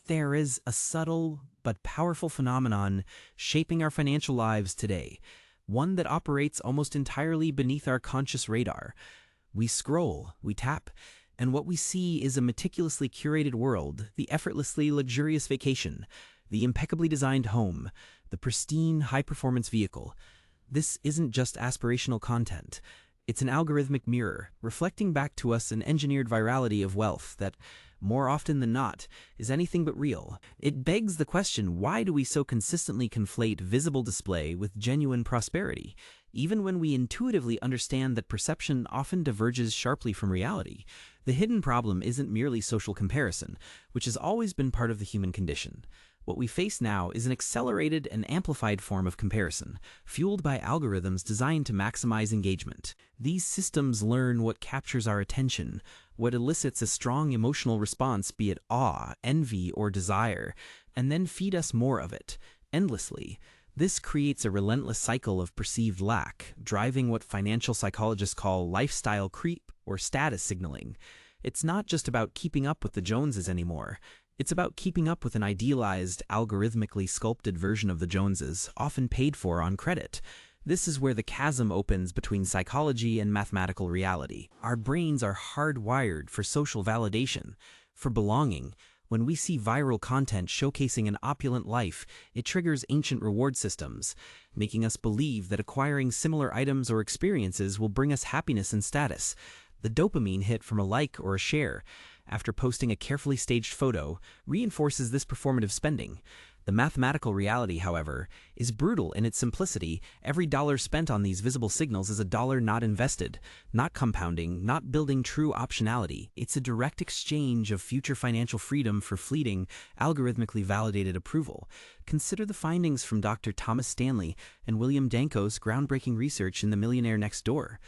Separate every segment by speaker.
Speaker 1: there is a subtle but powerful phenomenon shaping our financial lives today, one that operates almost entirely beneath our conscious radar. We scroll, we tap, and what we see is a meticulously curated world, the effortlessly luxurious vacation, the impeccably designed home, the pristine high-performance vehicle. This isn't just aspirational content. It's an algorithmic mirror, reflecting back to us an engineered virality of wealth that, more often than not, is anything but real. It begs the question, why do we so consistently conflate visible display with genuine prosperity, even when we intuitively understand that perception often diverges sharply from reality? The hidden problem isn't merely social comparison, which has always been part of the human condition. What we face now is an accelerated and amplified form of comparison, fueled by algorithms designed to maximize engagement. These systems learn what captures our attention, what elicits a strong emotional response, be it awe, envy, or desire, and then feed us more of it, endlessly. This creates a relentless cycle of perceived lack, driving what financial psychologists call lifestyle creep or status signaling. It's not just about keeping up with the Joneses anymore. It's about keeping up with an idealized, algorithmically sculpted version of the Joneses, often paid for on credit. This is where the chasm opens between psychology and mathematical reality. Our brains are hardwired for social validation, for belonging. When we see viral content showcasing an opulent life, it triggers ancient reward systems, making us believe that acquiring similar items or experiences will bring us happiness and status. The dopamine hit from a like or a share after posting a carefully staged photo reinforces this performative spending. The mathematical reality, however, is brutal in its simplicity. Every dollar spent on these visible signals is a dollar not invested, not compounding, not building true optionality. It's a direct exchange of future financial freedom for fleeting, algorithmically validated approval. Consider the findings from Dr. Thomas Stanley and William Danko's groundbreaking research in The Millionaire Next Door.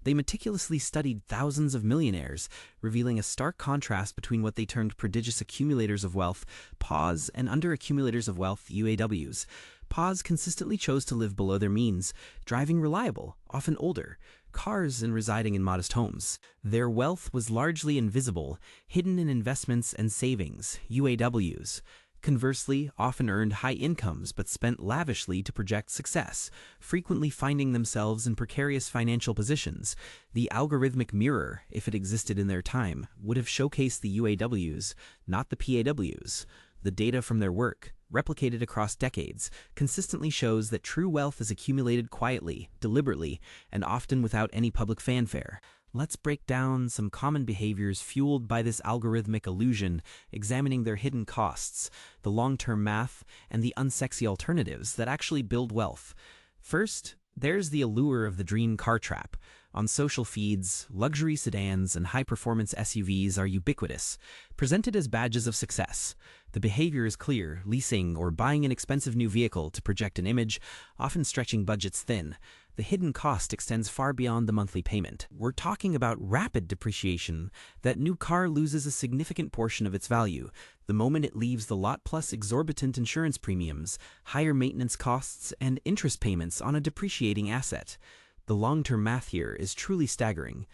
Speaker 1: They meticulously studied thousands of millionaires, revealing a stark contrast between what they termed prodigious accumulators of wealth, PAWs, and under-accumulators of wealth, UAWs. PAWs consistently chose to live below their means, driving reliable, often older, cars and residing in modest homes. Their wealth was largely invisible, hidden in investments and savings, UAWs. Conversely, often earned high incomes but spent lavishly to project success, frequently finding themselves in precarious financial positions. The algorithmic mirror, if it existed in their time, would have showcased the UAWs, not the PAWs. The data from their work, replicated across decades, consistently shows that true wealth is accumulated quietly, deliberately, and often without any public fanfare. Let's break down some common behaviors fueled by this algorithmic illusion, examining their hidden costs, the long-term math, and the unsexy alternatives that actually build wealth. First, there's the allure of the dream car trap. On social feeds, luxury sedans and high-performance SUVs are ubiquitous, presented as badges of success. The behavior is clear: leasing or buying an expensive new vehicle to project an image, often stretching budgets thin. The hidden cost extends far beyond the monthly payment. We're talking about rapid depreciation. That new car loses a significant portion of its value the moment it leaves the lot, plus exorbitant insurance premiums, higher maintenance costs, and interest payments on a depreciating asset. The long-term math here is truly staggering.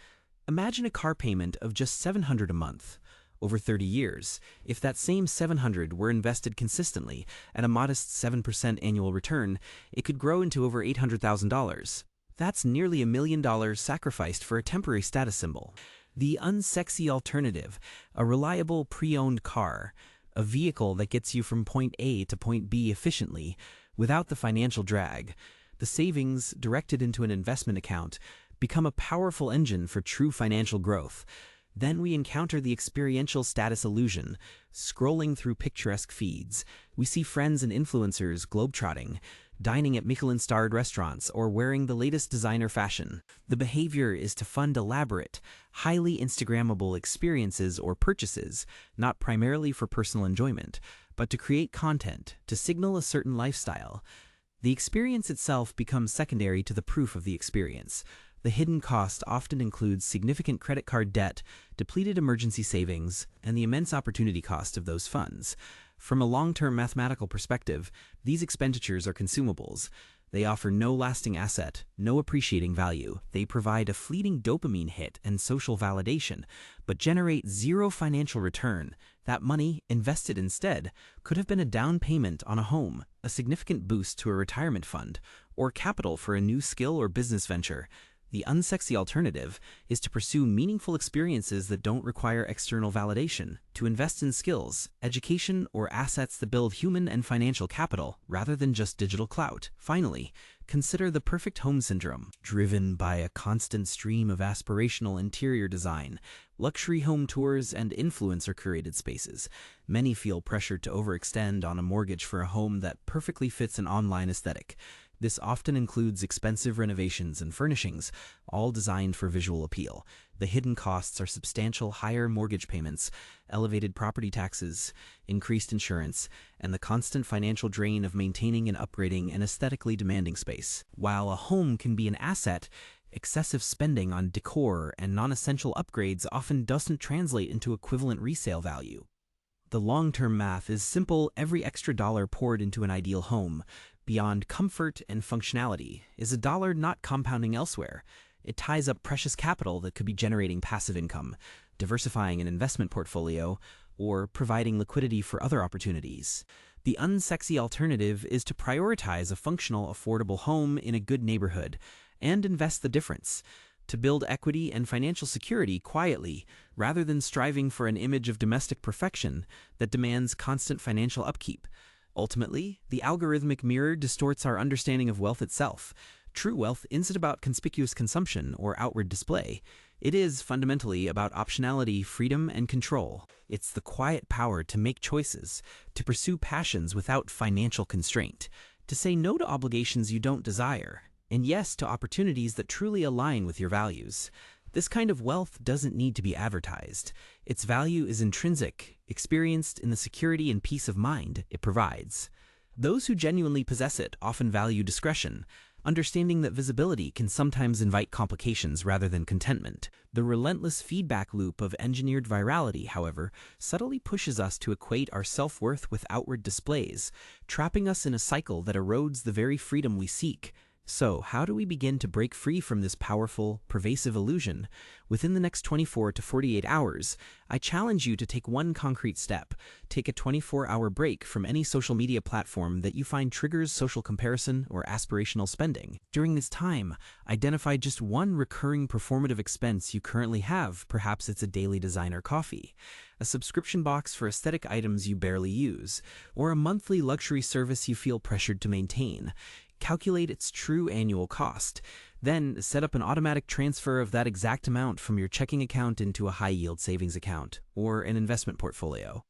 Speaker 1: Imagine a car payment of just $700 a month. Over 30 years, if that same $700 were invested consistently at a modest 7% annual return, it could grow into over $800,000. That's nearly $1 million sacrificed for a temporary status symbol. The unsexy alternative, a reliable pre-owned car, a vehicle that gets you from point A to point B efficiently, without the financial drag. The savings, directed into an investment account, become a powerful engine for true financial growth. Then we encounter the experiential status illusion. Scrolling through picturesque feeds, we see friends and influencers globetrotting, dining at Michelin-starred restaurants, or wearing the latest designer fashion. The behavior is to fund elaborate, highly Instagrammable experiences or purchases, not primarily for personal enjoyment, but to create content, to signal a certain lifestyle. The experience itself becomes secondary to the proof of the experience. The hidden cost often includes significant credit card debt, depleted emergency savings, and the immense opportunity cost of those funds. From a long-term mathematical perspective, these expenditures are consumables. They offer no lasting asset, no appreciating value. They provide a fleeting dopamine hit and social validation, but generate zero financial return. That money, invested instead, could have been a down payment on a home, a significant boost to a retirement fund, or capital for a new skill or business venture. The unsexy alternative is to pursue meaningful experiences that don't require external validation, to invest in skills, education, or assets that build human and financial capital rather than just digital clout. Finally, consider the perfect home syndrome. Driven by a constant stream of aspirational interior design, luxury home tours, and influencer-curated spaces, many feel pressured to overextend on a mortgage for a home that perfectly fits an online aesthetic. This often includes expensive renovations and furnishings, all designed for visual appeal. The hidden costs are substantial higher mortgage payments, elevated property taxes, increased insurance, and the constant financial drain of maintaining and upgrading an aesthetically demanding space. While a home can be an asset, excessive spending on decor and non-essential upgrades often doesn't translate into equivalent resale value. The long-term math is simple. Every extra dollar poured into an ideal home, beyond comfort and functionality, is a dollar not compounding elsewhere. It ties up precious capital that could be generating passive income, diversifying an investment portfolio, or providing liquidity for other opportunities. The unsexy alternative is to prioritize a functional, affordable home in a good neighborhood and invest the difference, to build equity and financial security quietly, rather than striving for an image of domestic perfection that demands constant financial upkeep. Ultimately, the algorithmic mirror distorts our understanding of wealth itself. True wealth isn't about conspicuous consumption or outward display. It is fundamentally about optionality, freedom, and control. It's the quiet power to make choices, to pursue passions without financial constraint, to say no to obligations you don't desire, and yes to opportunities that truly align with your values. This kind of wealth doesn't need to be advertised. Its value is intrinsic, experienced in the security and peace of mind it provides. Those who genuinely possess it often value discretion, understanding that visibility can sometimes invite complications rather than contentment. The relentless feedback loop of engineered virality, however, subtly pushes us to equate our self-worth with outward displays, trapping us in a cycle that erodes the very freedom we seek. So, how do we begin to break free from this powerful, pervasive illusion? Within the next 24 to 48 hours, I challenge you to take one concrete step. Take a 24-hour break from any social media platform that you find triggers social comparison or aspirational spending. During this time, identify just one recurring performative expense you currently have. Perhaps it's a daily designer coffee, a subscription box for aesthetic items you barely use, or a monthly luxury service you feel pressured to maintain. Calculate its true annual cost. Then set up an automatic transfer of that exact amount from your checking account into a high-yield savings account or an investment portfolio.